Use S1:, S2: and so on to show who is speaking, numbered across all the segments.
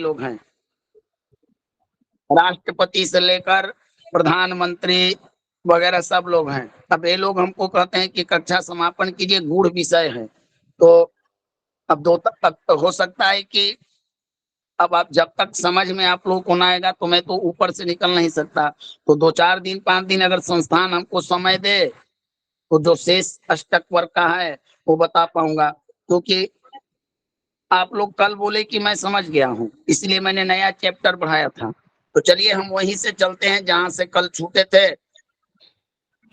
S1: लोग हैं, राष्ट्रपति से लेकर प्रधानमंत्री वगैरह सब लोग हैं। अब ये लोग हमको कहते हैं कि कक्षा समापन कीजिए, गूढ़ विषय है। तो अब हो सकता है कि अब आप जब तक समझ में आप लोगों को ना आएगा तो मैं तो ऊपर से निकल नहीं सकता। तो 2-4 दिन 5 दिन अगर संस्थान हमको समय दे तो जो शेष अष्टक वर्ग का है वो बता पाऊंगा, क्योंकि आप लोग कल बोले कि मैं समझ गया हूँ, इसलिए मैंने नया चैप्टर बढ़ाया था। तो चलिए हम वहीं से चलते हैं जहां से कल छूटे थे।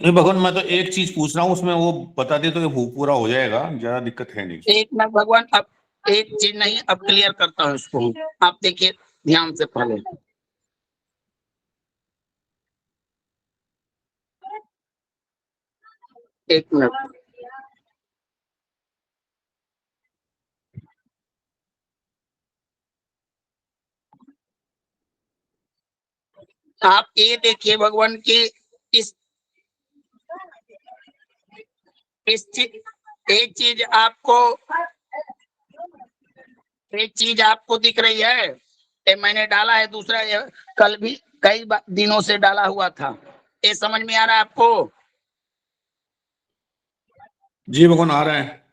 S2: नहीं भगवान, मैं तो एक चीज पूछ रहा हूँ, उसमें वो बता दे तो ये पूरा हो जाएगा, ज्यादा दिक्कत है नहीं।
S1: एक मिनट भगवान, अब एक चीज नहीं, अब क्लियर करता हूँ इसको। आप देखिए ध्यान से पहले, एक मिनट। आप ये देखिए भगवान की इस एक चीज आपको दिख रही है, ये मैंने डाला है दूसरा, ये कल भी कई दिनों से डाला हुआ था। ये समझ में आ रहा है आपको?
S2: जी भगवान, आ रहा है।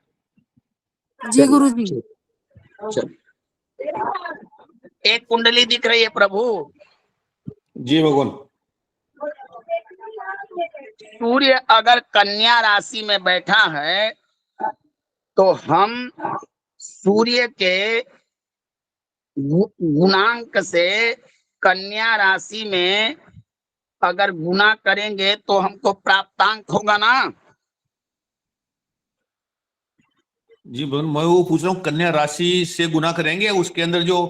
S3: जी गुरु जी।
S1: एक कुंडली दिख रही है प्रभु।
S2: जी भगवान।
S1: सूर्य अगर कन्या राशि में बैठा है तो हम सूर्य के गुणांक से कन्या राशि में अगर गुना करेंगे तो हमको प्राप्तांक होगा ना।
S2: जी भगवान, मैं वो पूछ रहा हूँ, कन्या राशि से गुना करेंगे, उसके अंदर जो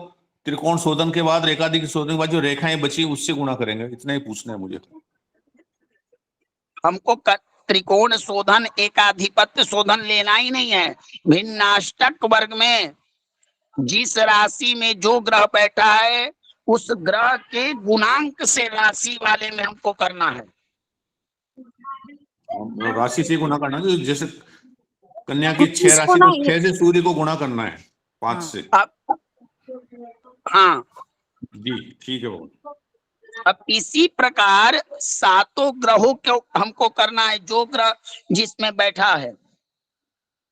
S2: त्रिकोण शोधन के बाद, रेखाधिक शोधन के बाद जो रेखाएं बची उससे गुना करेंगे, इतना ही पूछना है मुझे।
S1: हमको त्रिकोण शोधन, एकाधिपत्य शोधन लेना ही नहीं है। भिन्नाष्टक वर्ग में जिस राशि में जो ग्रह बैठा है उस ग्रह के गुणांक से राशि वाले में हमको करना है।
S2: राशि से गुना करना है, जैसे कन्या की 6
S3: इसको
S2: राशि
S3: ना
S2: को 6 से सूर्य को गुणा करना है 5 से।
S1: अब हाँ
S2: जी ठीक है बाबू।
S1: अब इसी प्रकार 7 ग्रहों को हमको करना है, जो ग्रह जिसमें बैठा है।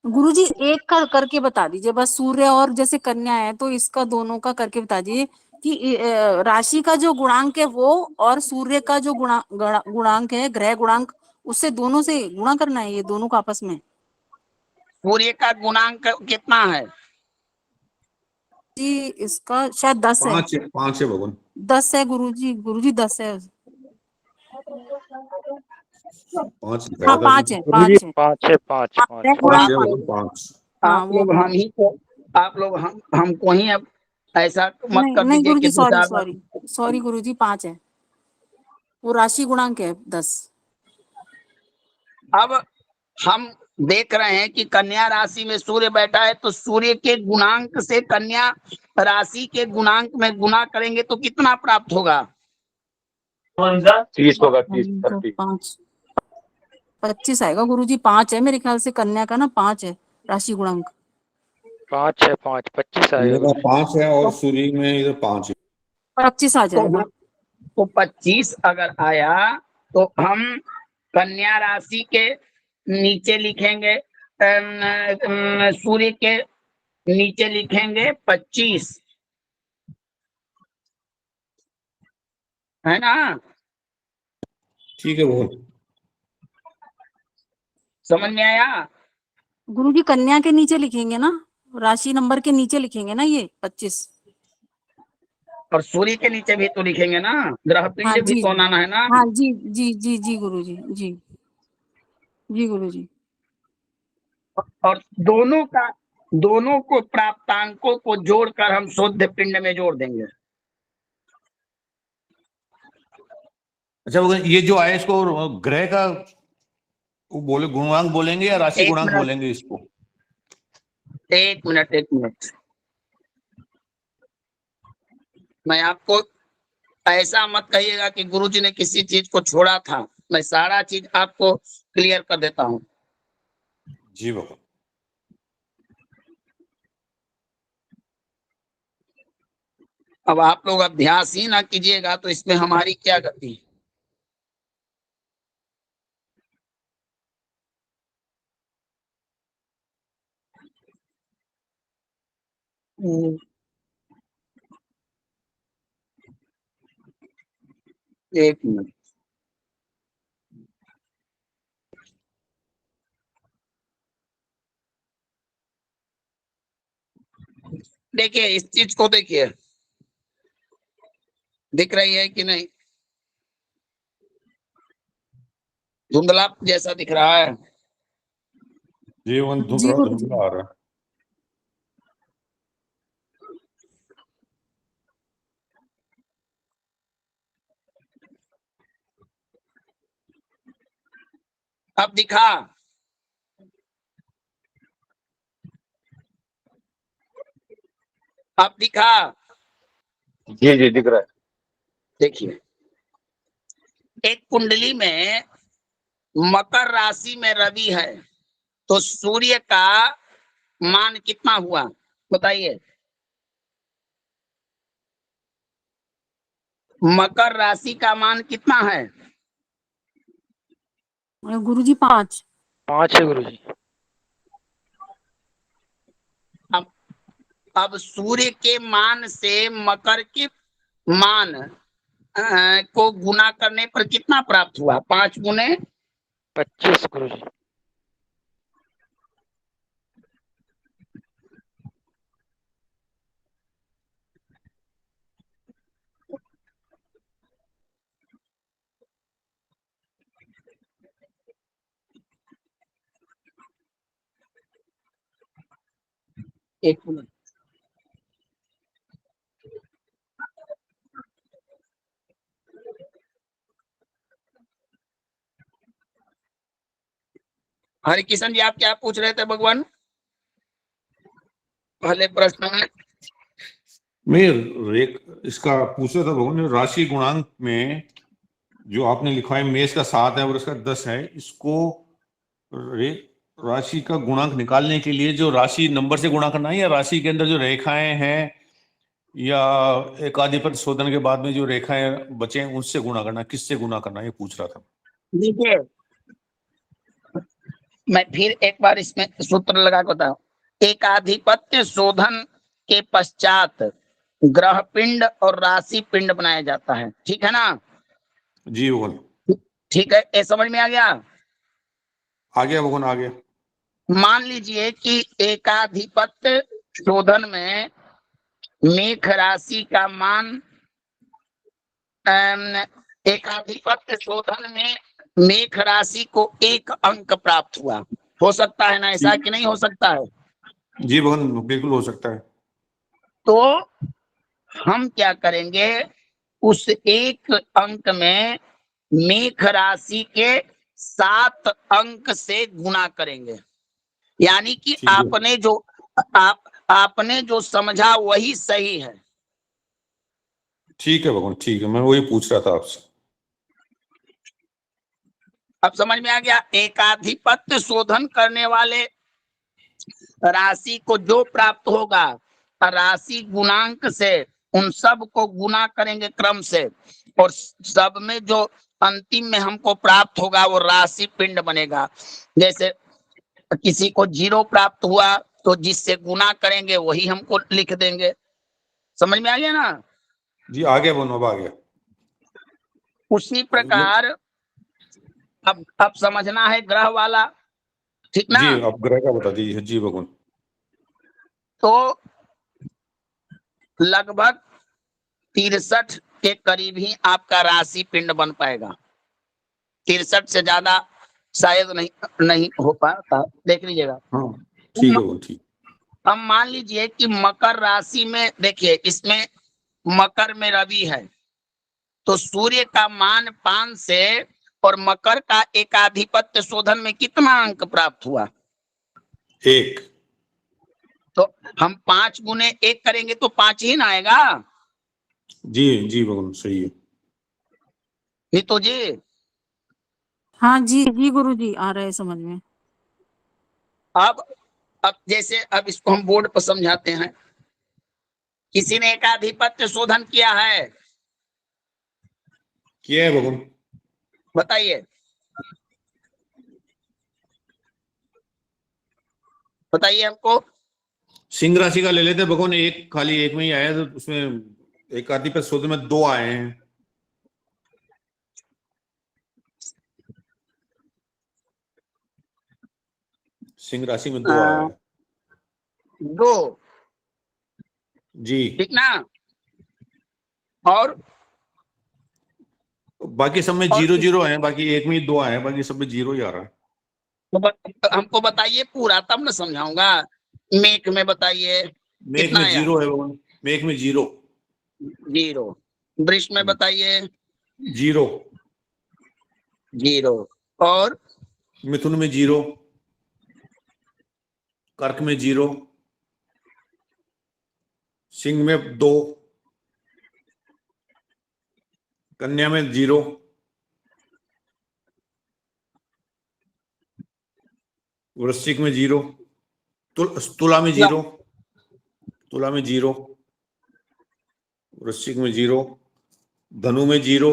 S3: गुरुजी एक का करके बता दीजिए बस, सूर्य और जैसे कन्या है तो इसका दोनों का करके बता दीजिए कि राशि का जो गुणांक है वो और सूर्य का जो गुणांक है, ग्रह गुणांक, उससे दोनों से गुणा करना है, ये दोनों का आपस में।
S1: सूर्य का गुणांक कितना है?
S3: जी इसका शायद 10 है।
S2: 5 है भगवान।
S3: 10 है गुरुजी 10 है।
S2: 5
S3: हाँ
S2: बताया था
S3: 5
S2: जी।
S3: है, 5 है।
S4: 5 है, 5
S3: ग्रह
S2: 5
S3: गुणांक
S2: है
S3: 5।
S2: भगवान, 5।
S3: हाँ
S1: आप
S3: वो
S1: लोग हम ही को, आप लोग हमको ही अब ऐसा मत
S3: नहीं
S1: कर
S3: नहीं
S1: दीजिए कि
S3: गुरुजी,
S1: दो
S3: सॉरी
S1: चार बार।
S3: सॉरी सॉरी गुरुजी, 5 है, वो राशि गुणांक है 10।
S1: अब हम देख रहे हैं कि कन्या राशि में सूर्य बैठा है, तो सूर्य के गुणांक से कन्या राशि के गुणांक में गुना करेंगे तो कितना प्राप्त होगा?
S4: 30 होगा, 30 30।
S3: 5 25 आएगा गुरुजी। 5 है मेरे ख्याल से, कन्या का ना 5 है राशि गुणांक।
S4: 5 है, 5 25 आएगा
S2: मेरा
S4: गुरुजी।
S2: 5 है और सूर्य में इधर 5 है।
S3: 25 आ जाएगा।
S1: तो 25 अगर आया तो हम कन्या राशि के नीचे लिखेंगे, सूर्य के नीचे लिखेंगे 25, है ना?
S2: ठीक है भगवान।
S1: समझ में आया?
S3: गुरुजी कन्या के नीचे लिखेंगे ना, राशि नंबर के नीचे लिखेंगे ना ये 25।
S1: और सूर्य के नीचे भी तो लिखेंगे ना, ग्रह
S3: हाँ
S1: पिंड भी
S3: जी,
S1: तो बनाना है ना।
S3: हाँ जी जी जी जी गुरुजी, जी जी गुरुजी।
S1: और दोनों को प्राप्तांकों को जोड़कर हम शुद्ध पिंड में जोड़ देंगे।
S2: अच्छा भगवान, ये जो आया इसको ग्रह का वो बोले गुणांक बोलेंगे या राशि
S1: एक
S2: गुणांक
S1: मिनट
S2: बोलेंगे इसको?
S1: एक मिनट, मैं आपको ऐसा मत कहिएगा कि गुरुजी ने किसी चीज को छोड़ा था। मैं सारा चीज आपको क्लियर कर देता हूँ।
S2: जी भगवान।
S1: अब आप लोग अभ्यास ही ना कीजिएगा तो इसमें हमारी क्या गति। एक मिनट, देखिए इस चीज को देखिए, दिख रही है कि नहीं, धुंधला जैसा दिख रहा है।
S2: जी भगवान
S3: जी गुरुजी।
S2: धुंधला आ रहा है।
S1: अब दिखा, अब दिखा।
S4: जी जी दिख रहा है।
S1: देखिए एक कुंडली में मकर राशि में रवि है, तो सूर्य का मान कितना हुआ बताइए। मकर राशि का मान कितना है?
S3: गुरुजी 5।
S4: 5 है गुरुजी।
S1: अब सूर्य के मान से मकर के मान को गुना करने पर कितना प्राप्त हुआ? 5 गुने
S4: 25 गुरुजी।
S1: एक मिनट, हरिकिशन जी आप क्या पूछ रहे थे भगवान पहले प्रश्न में?
S2: मैं इसका पूछ रहा था भगवान, राशि गुणांक में जो आपने लिखा है मेष का 7 है और इसका 10 है, इसको राशि का गुणांक निकालने के लिए जो राशि नंबर से गुणा करना है या राशि के अंदर जो रेखाएं हैं या एकाधिपति शोधन के बाद में जो रेखाएं बचे हैं उनसे गुणा करना, किससे गुणा करना, ये पूछ रहा था।
S1: देखिए मैं फिर एक बार इसमें सूत्र लगा के बताऊं। एकाधिपत्य शोधन के पश्चात ग्रह पिंड और राशि पिंड बनाया जाता है, ठीक है ना?
S2: जी भगवान।
S1: ठीक है, ये समझ में आ गया?
S2: आ गया भगवान, आ गया।
S1: मान लीजिए कि एकाधिपत्य शोधन में मेष राशि का मान एकाधिपत्य शोधन में मेष राशि को 1 अंक प्राप्त हुआ। हो सकता है ना ऐसा कि नहीं हो सकता है?
S2: जी भगवान बिल्कुल हो सकता है।
S1: तो हम क्या करेंगे, उस 1 अंक में मेष राशि के 7 अंक से गुणा करेंगे, यानी कि
S2: ठीक है।
S1: आपने जो समझा वही सही है।
S2: ठीक है भगवान, ठीक है, मैं वही पूछ रहा था आपसे।
S1: अब समझ में आ गया? एकाधिपत्य शोधन करने वाले राशि को जो प्राप्त होगा राशि गुणांक से उन सब को गुना करेंगे क्रम से, और सब में जो अंतिम में हमको प्राप्त होगा वो राशि पिंड बनेगा। जैसे किसी को 0 प्राप्त हुआ तो जिससे गुना करेंगे वही हमको लिख देंगे। समझ में आ गया ना?
S2: जी आ गया भगवान, अब आ गया।
S1: उसी प्रकार अब समझना है ग्रह वाला, ठीक ना?
S2: जी आप ग्रह का बता दीजिए। जी भगवान।
S1: तो लगभग 63 के करीब ही आपका राशि पिंड बन पाएगा। 63 से ज्यादा शायद नहीं हो पाता, देख लीजिएगा।
S2: हाँ ठीक है भगवान, ठीक।
S1: अब मान लीजिए कि मकर राशि में, देखिए इसमें मकर में रवि है, तो सूर्य का मान 5 से और मकर का एकाधिपत्य शोधन में कितना अंक प्राप्त हुआ?
S2: 1।
S1: तो हम 5 गुने 1 करेंगे तो 5 ही ना आएगा?
S2: जी जी भगवान सही है।
S1: नीतू जी
S3: हाँ जी जी गुरुजी, आ रहा है समझ में।
S1: अब जैसे अब इसको हम बोर्ड पर समझाते हैं। किसी ने एकाधिपत्य शोधन किया है?
S2: किया है भगवान।
S1: बताइए, बताइए हमको।
S2: सिंह राशि का ले लेते भगवान, एक खाली एक में ही आया, तो उसमें एक आदि पे शोध में 2 आए हैं। सिंह राशि में 2 आया है
S1: 2,
S2: जी।
S1: ठीक ना? और
S2: बाकी सब में
S1: और
S2: 0 0 है, बाकी एक में ही 2 आए हैं, बाकी सब में 0 ही आ रहा है।
S1: हमको बताइए पूरा, तब न समझाऊंगा। मेघ में बताइए
S2: मेघ
S1: कितना
S2: में
S1: आया?
S2: 0 है भगवान, मेघ में 0।
S1: 0। वृष में बताइए
S2: 0।
S1: 0। और
S2: मिथुन में 0, कर्क में 0, सिंह में 2, कन्या में 0, वृश्चिक में 0, तुला में 0, तुला में 0, वृश्चिक में 0, धनु में 0,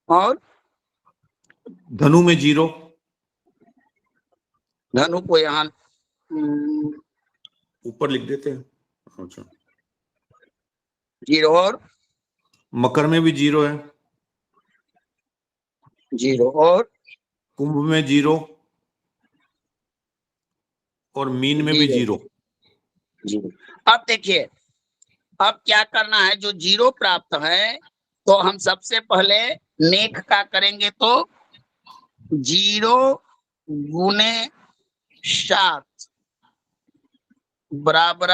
S1: और
S2: धनु में 0,
S1: धनु को यहाँ
S2: ऊपर लिख देते हैं। अच्छा,
S1: 0 और
S2: मकर में भी 0 है,
S1: 0 और
S2: कुंभ में 0, और मीन में भी 0।
S1: 0। अब देखिए, अब क्या करना है, जो 0 प्राप्त है तो हम सबसे पहले मेघ का करेंगे, तो 0 गुने 7 बराबर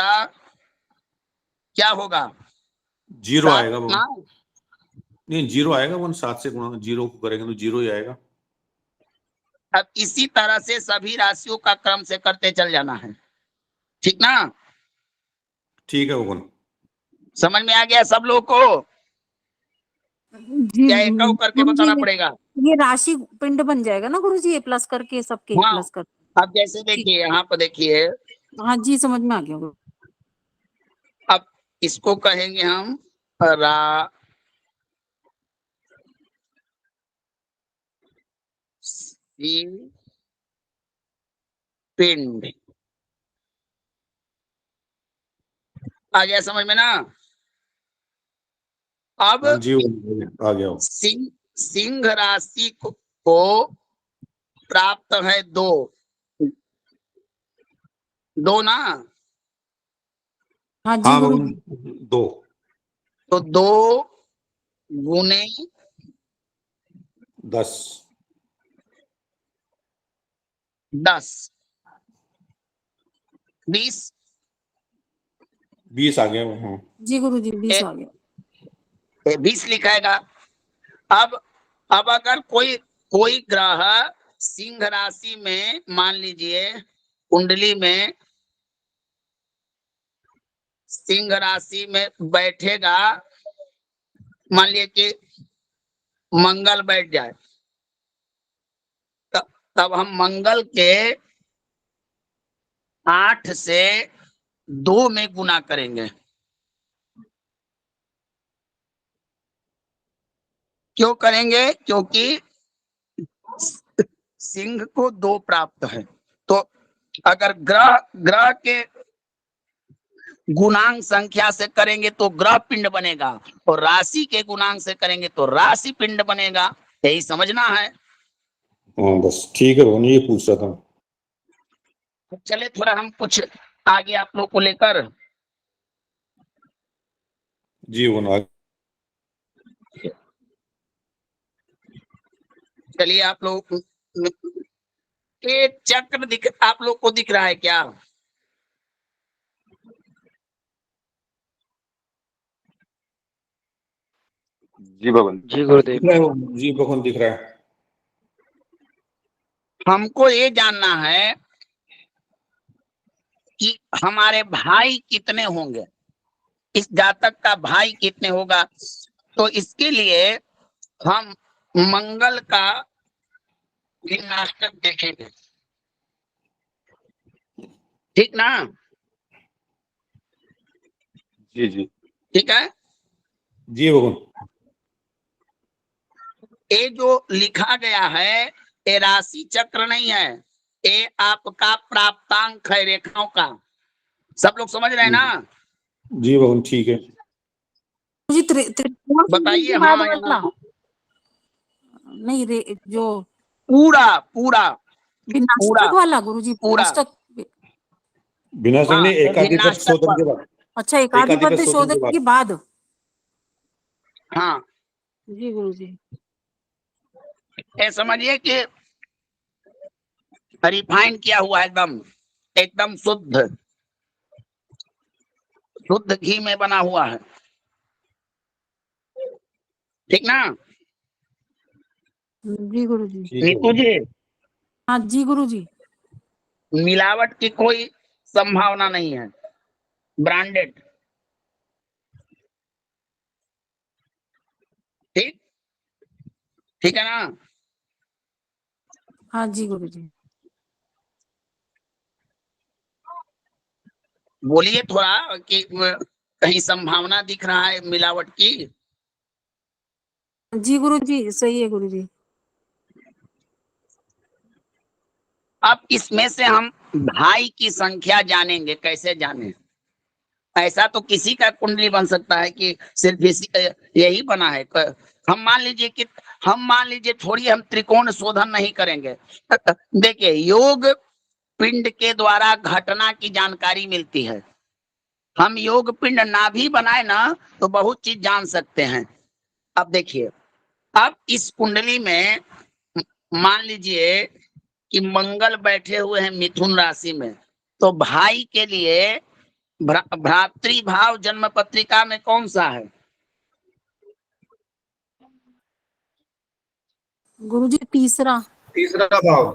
S1: क्या होगा?
S2: 0
S1: 7
S2: आएगा वो,
S1: ना?
S2: नहीं 0 आएगा वो, 7 से गुणा 0 को करेंगे तो 0 ही आएगा।
S1: अब इसी तरह से सभी राशियों का क्रम से करते चल जाना है, ठीक ना?
S2: ठीक है भगवान।
S1: समझ में आ गया सब लोग को?
S3: जी
S1: क्या एक करके
S3: गुरुजी,
S1: बताना पड़ेगा?
S3: ये राशि पिंड बन जाएगा ना गुरुजी, ये प्लस करके सबके
S1: हाँ।
S3: प्लस कर।
S1: अब जैसे
S3: ठीक।
S1: देखिए, यहाँ पर देखिए,
S3: हाँ जी, समझ में आ गया गुरु।
S1: अब इसको कहेंगे हम राशि पिंड। आ गया समझ में ना? अब
S2: हाँ जी आ गया।
S1: सिंह राशि को प्राप्त है 2 ना?
S3: हाँ जी
S2: हाँ
S3: गुरु।
S2: भगवान 2।
S1: तो 2 गुने
S2: 10
S1: 10 20
S2: 20 आ गया। हाँ
S3: जी गुरु जी, 20 आ गया।
S1: 20 लिखाएगा। अब अगर कोई ग्रह सिंह राशि में, मान लीजिए कुंडली में सिंह राशि में बैठेगा, मान लीजिए कि मंगल बैठ जाए, तब हम मंगल के 8 से 2 में गुना करेंगे। क्यों करेंगे? क्योंकि सिंह को 2 प्राप्त है, तो अगर ग्रह के गुणांक संख्या से करेंगे तो ग्रह पिंड बनेगा, और राशि के गुणांक से करेंगे तो राशि पिंड बनेगा। यही समझना है।
S2: हाँ बस ठीक है भगवान, ये पूछ रहा था।
S1: चले थोड़ा हम कुछ आगे आप लोग को लेकर।
S2: जी भगवान
S1: चलिए, आप लोग एक चक्र आप लोग को दिख रहा है क्या?
S4: जी भगवान। जी गुरुदेव।
S2: जी भगवान दिख रहा है।
S1: हमको ये जानना है कि हमारे भाई कितने होंगे, इस जातक का भाई कितने होगा। तो इसके लिए हम मंगल का भिन्नाष्टक देखेंगे। ठीक ना?
S4: जी जी
S1: ठीक है।
S2: जी भगवान।
S1: ये जो लिखा गया है ये राशि चक्र नहीं है, ये आपका प्राप्तांक है रेखाओं का। सब लोग समझ रहे हैं ना?
S2: जी भगवान ठीक है।
S3: जी त्रिकोण
S1: बताइए।
S3: के बाद
S1: हाँ
S3: वाला
S1: यहाँ
S3: नहीं जो
S1: पूरा पूरा पूरा
S3: विनाशक वाला गुरुजी,
S1: पूरा
S3: विनाशक।
S2: विनाशक
S1: हाँ
S2: ने एकाधिपत्य
S1: विनाशक
S2: शोधन के
S1: वाला।
S2: बाद,
S3: अच्छा,
S2: एकाधिपत्य
S3: एकाधिपत्य
S2: शोधन के
S3: शोधन
S2: बाद।
S3: के बाद।
S1: हाँ
S3: जी गुरुजी।
S1: ये समझिए कि रिफाइन किया हुआ एकदम एकदम शुद्ध शुद्ध घी में बना हुआ है। ठीक ना?
S3: जी गुरुजी।
S2: ठीक है
S1: नीतू जी,
S3: हाँ जी गुरुजी।
S1: मिलावट की कोई संभावना नहीं है, ब्रांडेड। ठीक ठीक है ना?
S3: हाँ जी गुरुजी।
S1: बोलिए थोड़ा कि कहीं संभावना दिख रहा है मिलावट की?
S3: जी गुरुजी सही है गुरुजी।
S1: अब इसमें से हम भाई की संख्या जानेंगे। कैसे जाने? ऐसा तो किसी का कुंडली बन सकता है कि सिर्फ यही बना है। हम मान लीजिए थोड़ी हम त्रिकोण शोधन नहीं करेंगे। देखिए योग पिंड के द्वारा घटना की जानकारी मिलती है। हम योग पिंड ना भी बनाए ना तो बहुत चीज जान सकते हैं। अब देखिए, अब इस कुंडली में मान लीजिए कि मंगल बैठे हुए हैं मिथुन राशि में, तो भाई के लिए भ्रातृभाव जन्म पत्रिका में कौन सा है?
S3: गुरुजी तीसरा।
S2: तीसरा भाव।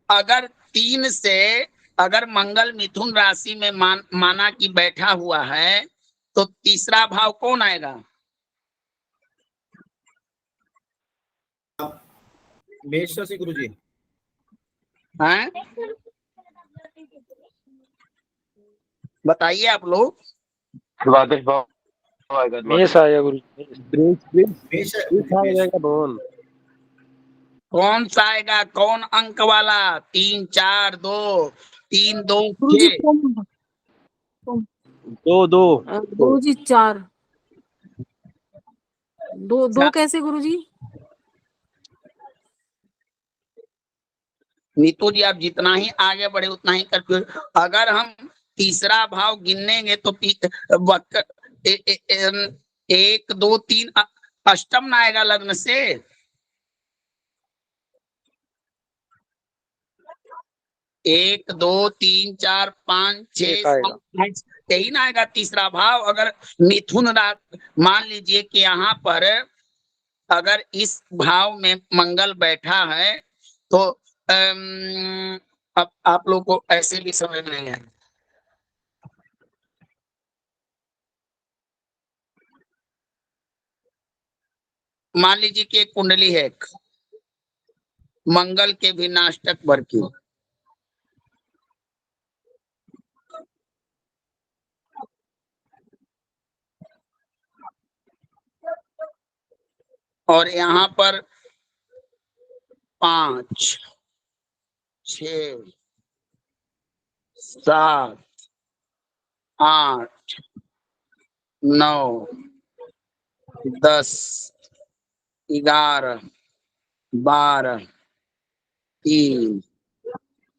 S1: अगर 3 से अगर मंगल मिथुन राशि में माना कि बैठा हुआ है तो तीसरा भाव कौन आएगा?
S2: मेष राशि गुरुजी।
S1: हैं? बताइए आप लोग।
S4: द्वादश भाव आएगा।
S5: मेष आएगा गुरु।
S2: मेष
S5: आएगा भवन।
S1: कौन सा आएगा? कौन अंक वाला? 3 4 2 3 2
S3: गुरुजी
S1: 6?
S5: दो दो।
S3: गुरुजी 4। दो कैसे गुरुजी?
S1: नीतू जी आप जितना ही आगे बढ़े उतना ही करके, अगर हम तीसरा भाव गिनेंगे तो 1 2 3 अष्टम ना आएगा लग्न से। 1 2 3 4 5
S5: एक
S1: 6
S5: आएगा।
S1: 7 यही ना आएगा तीसरा भाव। अगर मिथुन मान लीजिए कि यहाँ पर अगर इस भाव में मंगल बैठा है तो अब आप लोग को ऐसे भी समझ नहीं है। मान लीजिए कि एक कुंडली है मंगल के भी नाष्टक वर्ग की, और यहाँ पर 5 6 7 8 9 10 11 12 3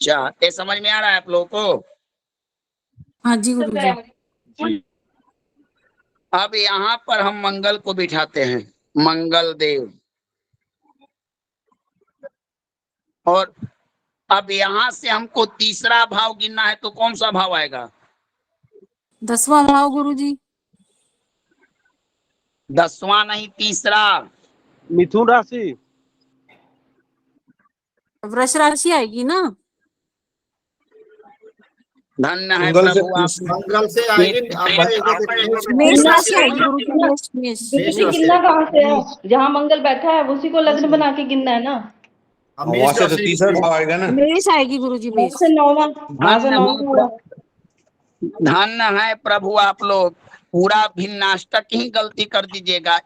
S1: 4। ये समझ में आ रहा है आप लोगों को?
S3: हाँ जी गुरुजी।
S4: जी
S1: अब यहाँ पर हम मंगल को बिठाते हैं, मंगल देव। और अब यहाँ से हमको तीसरा भाव गिनना है तो कौन सा भाव आएगा?
S3: 10वां भाव गुरुजी।
S1: 10वां नहीं, तीसरा।
S5: मिथुन राशि।
S3: वृष राशि आएगी ना?
S1: धन्य है
S2: मंगल से
S1: प्रभु आप।
S2: मंगल से आएगी।
S3: मेष राशि आएगी गुरुजी। मेष।
S6: गिनना कहाँ से है? जहाँ मंगल बैठा है उसी को लग्न बना के गिनना है ना।
S2: वहां से तो तीसरा भाव आएगा ना।
S3: मेष आएगी गुरुजी, मेष।
S6: से नौवां, वहां से नौवां।
S1: धन्य है प्रभु आप लोग, पूरा भिन्नाष्टक ही गलती कर दीजिएगा।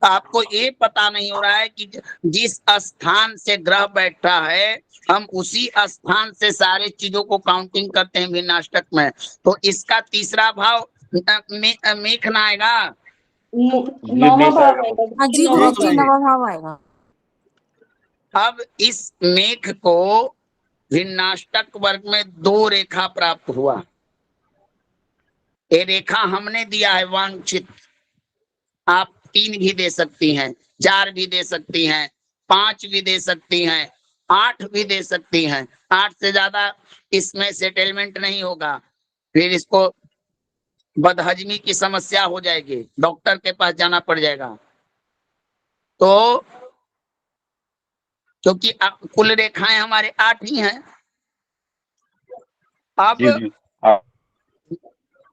S1: आपको ये पता नहीं हो रहा है कि जिस स्थान से ग्रह बैठा है हम उसी स्थान से सारे चीजों को काउंटिंग करते हैं भिन्नाष्टक में। तो इसका तीसरा भाव मेख ना आएगा।
S6: नौवां भाव आएगा।
S3: हाँ जी गुरुजी, नवा भाव आएगा।
S1: अब इस मेघ को भिन्नाष्टक वर्ग में 2 रेखा प्राप्त हुआ। ये रेखा हमने दिया है वांछित, आप 3 भी दे सकती हैं, 4 भी दे सकती हैं, 5 भी दे सकती हैं, 8 भी दे सकती हैं। 8 से ज्यादा इसमें सेटलमेंट नहीं होगा, फिर इसको बदहजमी की समस्या हो जाएगी, डॉक्टर के पास जाना पड़ जाएगा। तो क्योंकि कुल रेखाएं हमारे 8 ही हैं। अब
S4: जी जी हाँ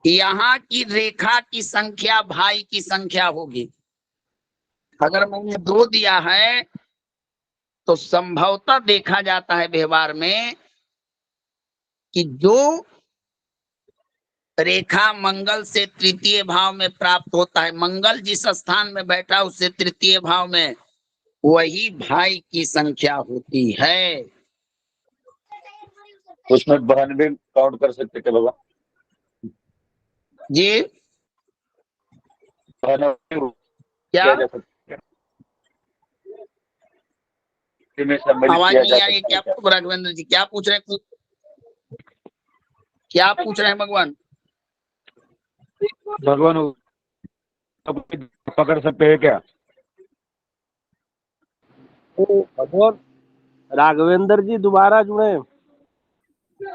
S1: यहाँ की रेखा की संख्या भाई की संख्या होगी। अगर मैंने 2 दिया है तो संभवतः देखा जाता है व्यवहार में कि जो रेखा मंगल से तृतीय भाव में प्राप्त होता है, मंगल जिस स्थान में बैठा उससे तृतीय भाव में, वही भाई की संख्या होती है।
S4: उसमें बहन भी काउंट कर सकते क्या बाबा?
S1: जी
S4: बहन
S1: क्या
S4: जा सकते हैं? में सम्मिलित
S1: आवाज
S4: किया
S1: नहीं
S4: जा
S1: आ रही?
S4: सकता
S1: क्या राघवेंद्र जी क्या पूछ रहे हैं? क्या पूछ रहे हैं भगवान?
S4: भगवान पकड़ सकते हैं क्या?
S5: भगवान राघवेंद्र जी दोबारा जुड़े,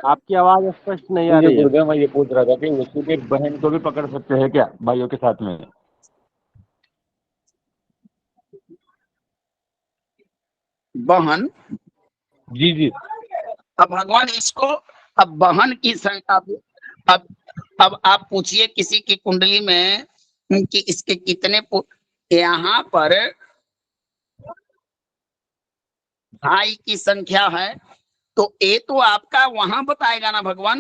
S5: आपकी आवाज स्पष्ट नहीं आ रही है।
S4: गुरुदेव मैं ये पूछ रहा था कि उसकी भी बहन को भी पकड़ सकते हैं क्या भाइयों के साथ में?
S1: बहन?
S4: जी जी
S1: अब भगवान इसको, अब बहन की संख्या, अब आप पूछिए किसी की कुंडली में कि इसके कितने यहाँ पर भाई की संख्या है, तो ये तो आपका वहां बताएगा ना भगवान,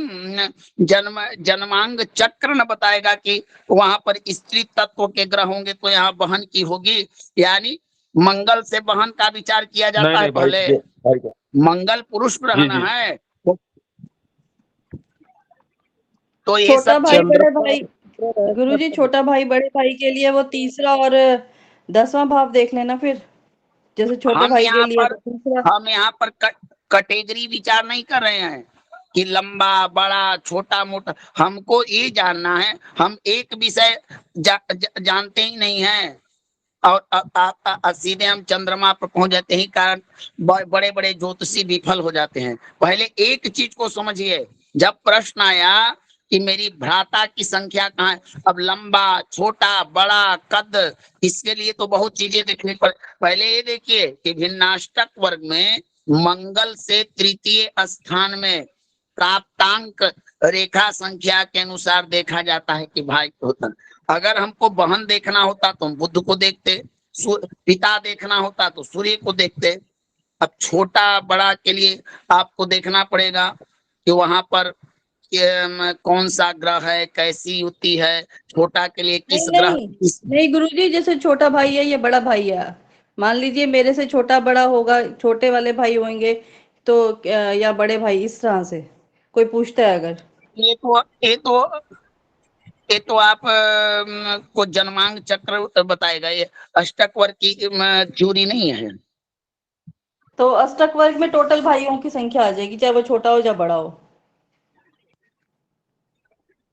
S1: जन्मांग चक्र न बताएगा कि वहां पर स्त्री तत्व के ग्रह होंगे तो यहाँ बहन की होगी। यानी मंगल से बहन का विचार किया जाता है पहले।
S4: भाई
S1: मंगल पुरुष ग्रह न है, तो ये
S6: छोटा
S1: सब
S6: भाई बड़े भाई, गुरुजी छोटा भाई बड़े भाई के लिए वो तीसरा और 10वां भाव देख लेना फिर। जैसे छोटे भाई के लिए तीसरा।
S1: हम यहाँ पर कैटेगरी विचार नहीं कर रहे हैं कि लंबा बड़ा छोटा मोटा, हमको ये जानना है। हम एक विषय जानते ही नहीं हैं और सीधे हम चंद्रमा पर पहुंच जाते ही कारण बड़े बड़े ज्योतिषी विफल हो जाते हैं। पहले एक चीज को समझिए, जब प्रश्न आया कि मेरी भ्राता की संख्या कहाँ है, अब लंबा छोटा बड़ा कद, इसके लिए तो बहुत चीजें देखनी पड़। पहले ये देखिए कि भिन्नाष्टक वर्ग में मंगल से तृतीय स्थान में प्राप्तांक रेखा संख्या के अनुसार देखा जाता है कि भाई होता। अगर हमको बहन देखना होता तो हम बुध को देखते, पिता देखना होता तो सूर्य को देखते। अब छोटा बड़ा के लिए आपको देखना पड़ेगा कि वहां पर कौन सा ग्रह है, कैसी युति है, छोटा के लिए किस ग्रह।
S6: नहीं गुरुजी, जैसे छोटा भाई है ये बड़ा भाई है, मान लीजिए मेरे से छोटा बड़ा होगा, छोटे वाले भाई होंगे तो या बड़े भाई, इस तरह से कोई पूछता है अगर।
S1: ये तो आप को जन्मांग चक्र बताएगा, ये अष्टक वर्ग की थ्योरी नहीं है।
S6: तो अष्टक वर्ग में टोटल भाइयों की संख्या आ जाएगी, चाहे वो छोटा हो या बड़ा हो।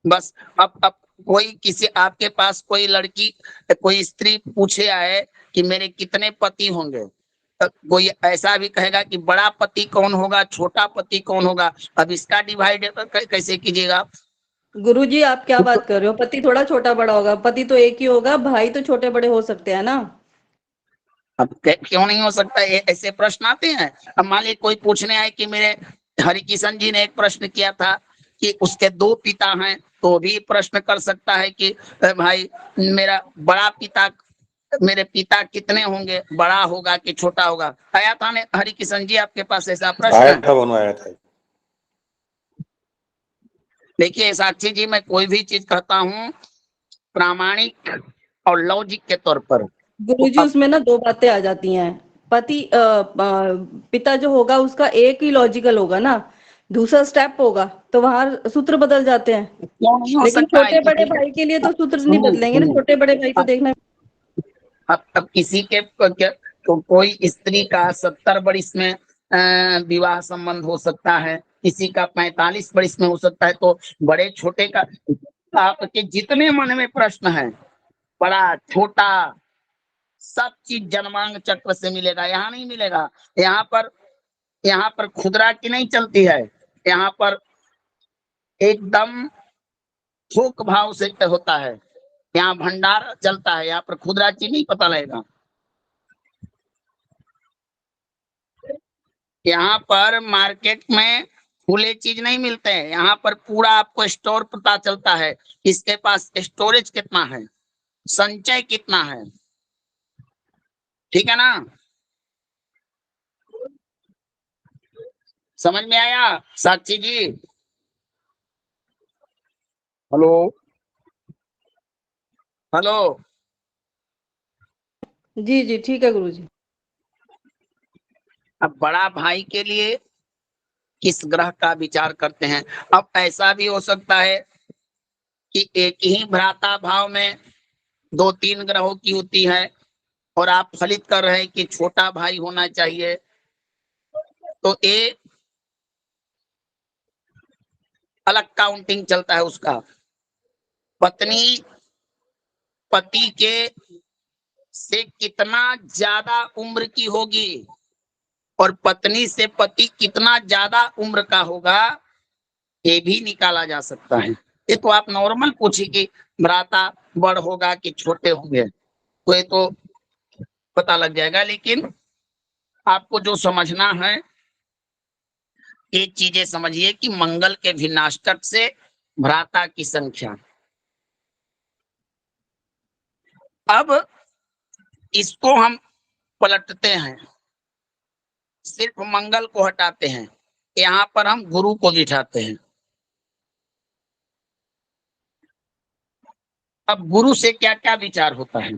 S1: बस अब कोई किसी आपके पास कोई लड़की कोई स्त्री पूछे आए कि मेरे कितने पति होंगे, कोई ऐसा भी कहेगा कि बड़ा पति कौन होगा, छोटा पति कौन होगा। अब इसका डिवाइड कैसे कीजिएगा?
S6: गुरुजी आप क्या बात कर रहे हो, पति थोड़ा छोटा बड़ा होगा, पति तो एक ही होगा, भाई तो छोटे बड़े हो सकते हैं ना।
S1: अब क्यों नहीं हो सकता? ऐसे प्रश्न आते हैं। अब मान लीजिए कोई पूछने आए कि मेरे हरिकिशन जी ने एक प्रश्न किया था कि उसके 2 पिता हैं, तो भी प्रश्न कर सकता है कि भाई मेरा बड़ा पिता मेरे पिता कितने होंगे, बड़ा होगा कि छोटा होगा? आया था ने हरि किशन जी आपके पास ऐसा प्रश्न?
S2: आया था, बनो आया था।
S1: देखिए साक्षी जी, मैं कोई भी चीज कहता हूँ प्रामाणिक और लॉजिक के तौर पर।
S6: गुरुजी उसमें ना दो बातें आ जाती हैं। पिता जो होगा उसका एक ही लॉजिकल होगा ना, दूसरा स्टेप होगा तो वहां सूत्र बदल जाते हैं।
S1: क्यों नहीं हो
S6: लेकिन
S1: सकता है?
S6: छोटे बड़े
S1: किसी
S6: भाई के लिए तो सूत्र नहीं
S1: सुनिए
S6: बदलेंगे ना,
S1: सुनिए,
S6: छोटे बड़े भाई तो देखना।
S1: अब किसी के तो कोई स्त्री का 70 वर्ष में विवाह संबंध हो सकता है, किसी का 45 वर्ष में हो सकता है। तो बड़े छोटे का आपके जितने मन में प्रश्न है, बड़ा छोटा सब चीज जन्मांग चक्र से मिलेगा, यहाँ नहीं मिलेगा। यहाँ पर खुदरा की नहीं चलती है, यहाँ पर एकदम थोक भाव से होता है। यहाँ भंडार चलता है, यहाँ पर खुदरा की नहीं पता लगेगा। यहाँ पर मार्केट में खुले चीज नहीं मिलते हैं, यहाँ पर पूरा आपको स्टोर पता चलता है, इसके पास स्टोरेज कितना है, संचय कितना है। ठीक है ना? समझ में आया साक्षी जी? Hello hello.
S6: जी जी ठीक है गुरुजी।
S1: अब बड़ा भाई के लिए किस ग्रह का विचार करते हैं? अब ऐसा भी हो सकता है कि एक ही भ्राता भाव में 2-3 ग्रहों की होती है और आप फलित कर रहे हैं कि छोटा भाई होना चाहिए। तो ये अलग काउंटिंग चलता है उसका। पत्नी पति के से कितना ज्यादा उम्र की होगी और पत्नी से पति कितना ज्यादा उम्र का होगा, ये भी निकाला जा सकता है। ये तो आप नॉर्मल पूछिए कि भ्राता बड़ होगा कि छोटे होंगे, तो ये तो पता लग जाएगा। लेकिन आपको जो समझना है, ये चीजें समझिए कि मंगल के भिन्नाष्टक से भ्राता की संख्या। अब इसको हम पलटते हैं, सिर्फ मंगल को हटाते हैं, यहाँ पर हम गुरु को बिठाते हैं। अब गुरु से क्या क्या विचार होता है?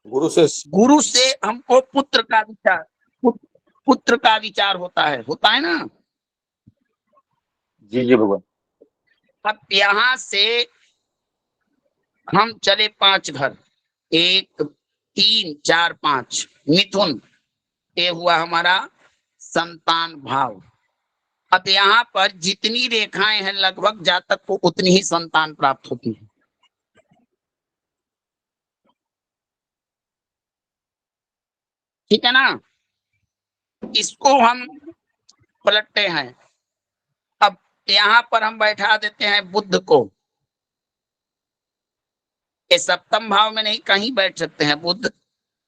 S1: गुरु से हमको पुत्र का विचार, पुत्र का विचार होता है ना?
S4: जी जी भगवान।
S1: अब यहाँ से हम चले 5 घर, 1 3 4 5, मिथुन, ये हुआ हमारा संतान भाव। अब यहाँ पर जितनी रेखाएं हैं लगभग जातक को उतनी ही संतान प्राप्त होती है। ठीक है ना? इसको हम पलटते हैं। अब यहाँ पर हम बैठा देते हैं बुध को, ये सप्तम भाव में नहीं, कहीं बैठ सकते हैं बुध।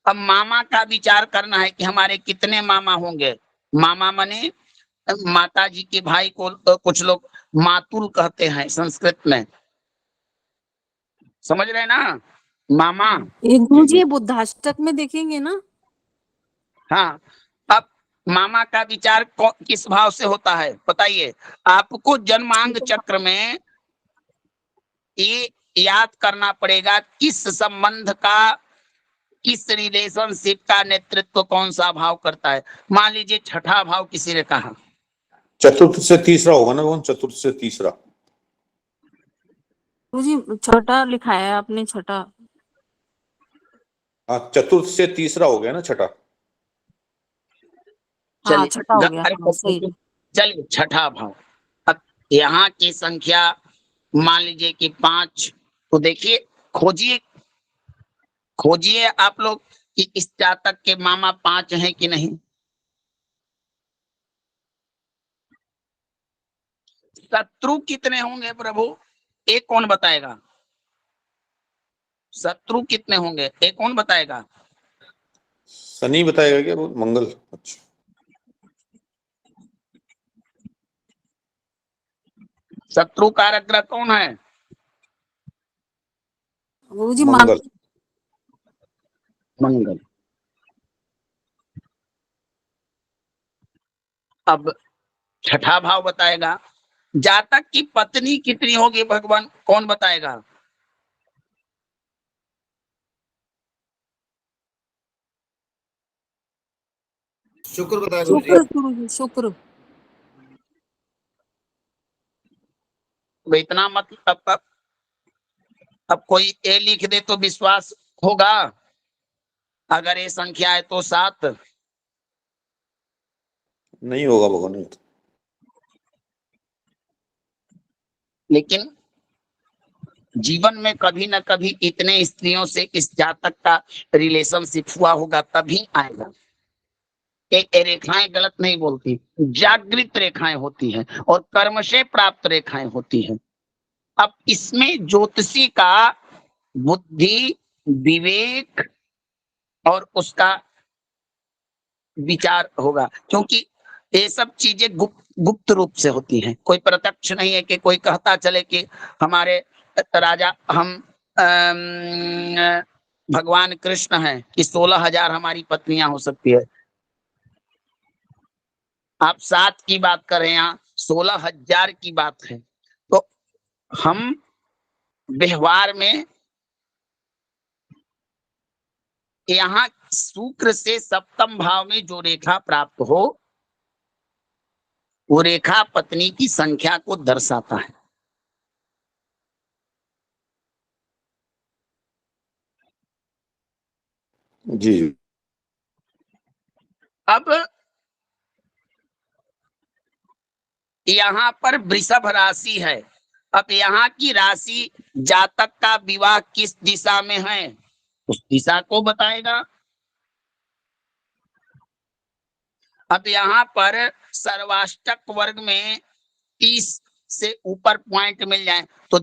S1: अब मामा का विचार करना है कि हमारे कितने मामा होंगे। मामा माने माता जी के भाई को कुछ लोग मातुल कहते हैं संस्कृत में, समझ रहे हैं ना? मामा।
S3: ये गुरुजी ये बुद्धाष्टक में देखेंगे ना?
S1: हाँ। अब मामा का विचार किस भाव से होता है बताइए? आपको जन्मांग चक्र में ये याद करना पड़ेगा किस संबंध का, किस रिलेशनशिप का नेतृत्व कौन सा भाव करता है। मान लीजिए छठा भाव किसी ने कहा,
S2: चतुर्थ से तीसरा होगा ना कौन? चतुर्थ से तीसरा।
S3: गुरुजी छठा लिखा है आपने, छठा।
S2: हाँ, चतुर्थ से तीसरा हो गया ना, छठा।
S3: हाँ
S1: चलिए
S3: छठा हो गया, हाँ सही है।
S1: चलिए छठा भाव। अब यहाँ की संख्या मान लीजिए कि 5, तो देखिए खोजिए खोजिए आप लोग कि इस जातक के मामा 5 हैं कि नहीं। शत्रु कितने होंगे प्रभु, एक कौन बताएगा? शत्रु कितने होंगे एक कौन बताएगा?
S2: शनि बताएगा क्या? वो मंगल। अच्छा,
S1: शत्रु कारक ग्रह कौन है?
S3: गुरुजी
S2: मंगल।
S1: मंगल। अब छठा भाव बताएगा, जातक की पत्नी कितनी होगी भगवान, कौन बताएगा?
S7: शुक्र बताया
S3: शुक्र गुरुजी, शुक्र।
S1: तो इतना मतलब अब कोई ए लिख दे तो विश्वास होगा? अगर ये संख्या है तो 7।
S2: नहीं होगा भगवान।
S1: लेकिन जीवन में कभी ना कभी इतने स्त्रियों से इस जातक का रिलेशनशिप हुआ होगा, तभी आएगा। ये रेखाएं गलत नहीं बोलती, जागृत रेखाएं होती हैं और कर्म से प्राप्त रेखाएं होती हैं। अब इसमें ज्योतिषी का बुद्धि, विवेक और उसका विचार होगा, क्योंकि ये सब चीजें गुप्त रूप से होती हैं। कोई प्रत्यक्ष नहीं है कि कोई कहता चले कि हमारे राजा हम भगवान कृष्ण हैं कि 16,000 हमारी पत्नियां हो सकती है। आप 7 की बात कर रहे हैं, यहाँ 16,000 की बात है। तो हम व्यवहार में यहाँ शुक्र से सप्तम भाव में जो रेखा प्राप्त हो, वो रेखा पत्नी की संख्या को दर्शाता है।
S2: जी।
S1: अब यहाँ पर वृषभ राशि है। अब यहाँ की राशि जातक का विवाह किस दिशा में है, उस दिशा को बताएगा। अब यहाँ पर सर्वाष्टक वर्ग में 30 से ऊपर पॉइंट मिल जाए तो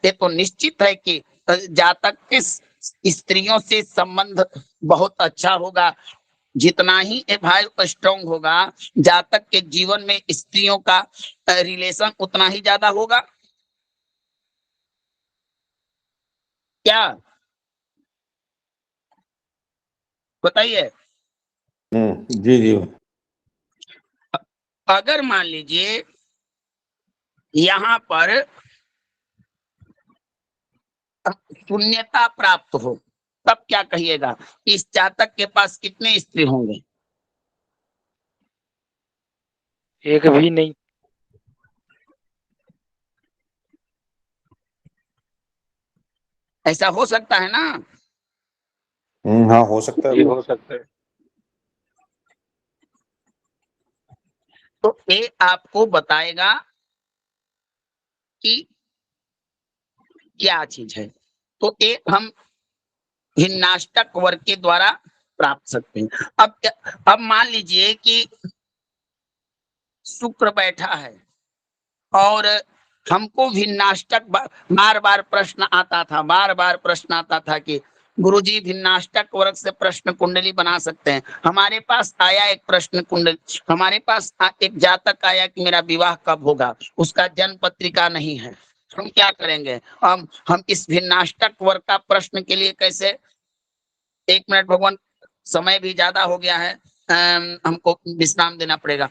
S1: ये तो निश्चित है कि जातक के स्त्रियों से संबंध बहुत अच्छा होगा। जितना ही ये भाई स्ट्रॉन्ग होगा, जातक के जीवन में स्त्रियों का रिलेशन उतना ही ज्यादा होगा। क्या बताइए?
S2: जी जी।
S1: अगर मान लीजिए यहाँ पर शून्यता प्राप्त हो, तब क्या कहिएगा? इस जातक के पास कितने स्त्री होंगे?
S5: एक भी नहीं।
S1: ऐसा हो सकता है ना?
S2: हाँ हो सकता है।
S5: ये हो सकता है।
S1: तो ये आपको बताएगा कि क्या चीज है। तो ये हम हिन्नाष्टक वर्ग के द्वारा प्राप्त सकते हैं। अब मान लीजिए कि शुक्र बैठा है और हमको भिन्नाष्टक बार बार प्रश्न आता था कि गुरुजी भिन्नाष्टक वर्ग से प्रश्न कुंडली बना सकते हैं। हमारे पास आया एक प्रश्न कुंडली, हमारे पास एक जातक आया कि मेरा विवाह कब होगा, उसका जन्म पत्रिका नहीं है। हम क्या करेंगे? हम इस भिन्नाष्टक वर्ग का प्रश्न के लिए कैसे? 1 मिनट भगवान, समय भी ज्यादा हो गया है, हमको विश्राम देना पड़ेगा।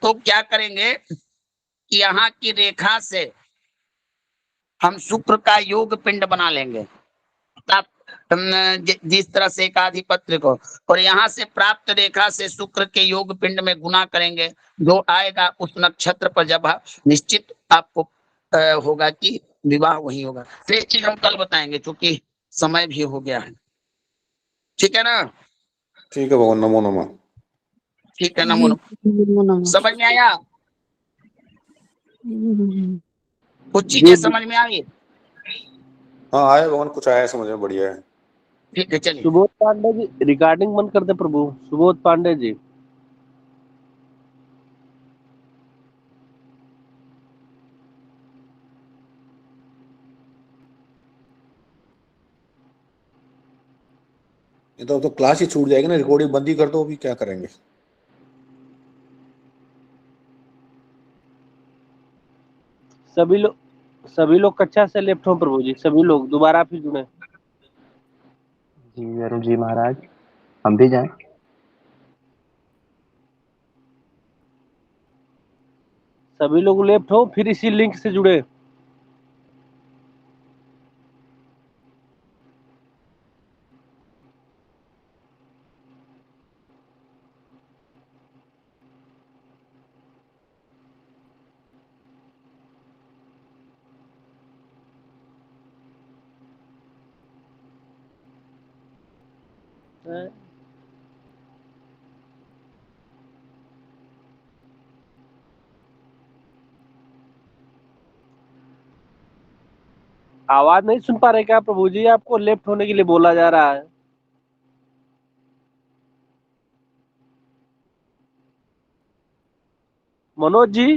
S1: तो क्या करेंगे कि यहाँ की रेखा से हम शुक्र का योग पिंड बना लेंगे, जिस तरह से एकाधिपत्र को, और यहाँ से प्राप्त रेखा से शुक्र के योग पिंड में गुना करेंगे। जो आएगा उस नक्षत्र पर जब निश्चित आपको होगा कि विवाह वही होगा। तो ये चीज हम कल बताएंगे, क्योंकि समय भी हो गया है। ठीक है ना?
S2: ठीक है भगवान, नमो नमः।
S1: ठीक है, नमो समझ में आया? कुछ चीजें समझ में आई?
S2: हाँ आया भगवान, कुछ आया समझ में, बढ़िया है।
S1: ठीक है, चलिए।
S5: सुबोध पांडे जी रिकॉर्डिंग बंद कर दे प्रभु। सुबोध पांडे जी,
S2: ये तो क्लास ही छूट जाएगी ना, रिकॉर्डिंग बंद ही कर दो, अभी क्या करेंगे।
S5: सभी लोग कक्षा से लेफ्ट हो प्रभु जी, सभी लोग दोबारा फिर जुड़े।
S8: जी अरुण जी महाराज, हम भी जाएं।
S5: सभी लोग लेफ्ट हो फिर इसी लिंक से जुड़े। आवाज नहीं सुन पा रहे क्या प्रभु जी? आपको लेफ्ट होने के लिए बोला जा रहा है। मनोज जी